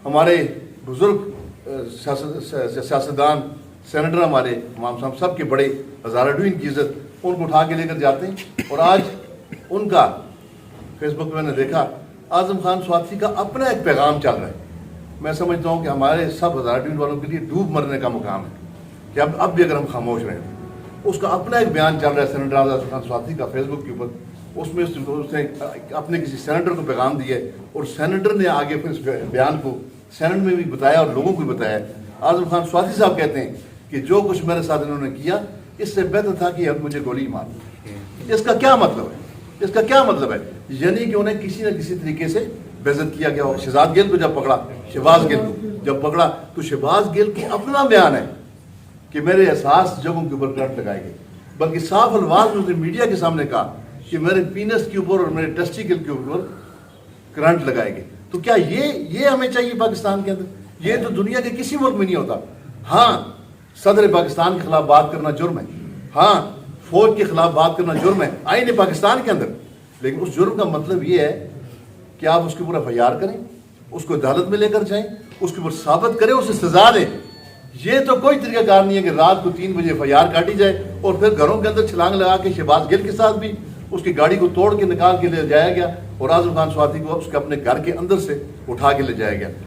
ہمارے بزرگ سیاستدان، سینیٹر ہمارے امام صاحب سب کے بڑے ہزارہ ڈوئن کی عزت، ان کو اٹھا کے لے کر جاتے ہیں. اور آج ان کا فیس بک میں نے دیکھا اعظم خان سواتھی کا اپنا ایک پیغام چل رہا ہے. میں سمجھتا ہوں کہ ہمارے سب ہزارہ ڈوئن والوں کے لیے ڈوب مرنے کا مقام ہے کہ اب بھی اگر ہم خاموش رہیں. اس کا اپنا ایک بیان چل رہا ہے سینیٹر اعظم خان سواتھی کا فیس بک کے اوپر. اس میں اس نے اپنے کسی سینیٹر کو پیغام دیا ہے اور سینیٹر نے آگے پھر اس بیان کو سینٹ میں بھی بتایا اور لوگوں کو بھی بتایا. اعظم خان سواتھی صاحب کہتے ہیں کہ جو کچھ میرے ساتھ انہوں نے کیا اس سے بہتر تھا کہ اب مجھے گولی مار. اس کا کیا مطلب ہے؟ اس کا کیا مطلب ہے؟ یعنی کہ انہیں کسی نہ کسی طریقے سے بےعزت کیا گیا. شہزاد گیل کو جب پکڑا، شہباز گیل کو جب پکڑا تو شہباز گیل کی اپنا بیان ہے کہ میرے احساس جگہوں کے اوپر کرنٹ لگائے گئے، بلکہ صاف الفاظ میں اس نے میڈیا کے سامنے کہا کہ میرے پینس کے اوپر اور میرے ٹیسٹیکل کے اوپر کرنٹ لگائے گئے. تو کیا یہ ہمیں چاہیے پاکستان کے اندر؟ یہ تو دنیا کے کسی ملک میں نہیں ہوتا. ہاں، صدر پاکستان کے خلاف بات کرنا جرم ہے، ہاں فوج کے خلاف بات کرنا جرم ہے آئین پاکستان کے اندر، لیکن اس جرم کا مطلب یہ ہے کہ آپ اس کے اوپر FIR کریں، اس کو عدالت میں لے کر جائیں، اس کے اوپر ثابت کریں، اسے سزا دیں. یہ تو کوئی طریقہ کار نہیں ہے کہ رات کو 3 بجے FIR کاٹی جائے اور پھر گھروں کے اندر چھلانگ لگا کے شہباز گل کے ساتھ بھی اس کی گاڑی کو توڑ کے نکال کے لے جایا گیا اور اعظم خان سواتھی کو اس کے اپنے گھر کے اندر سے اٹھا کے لے جایا گیا.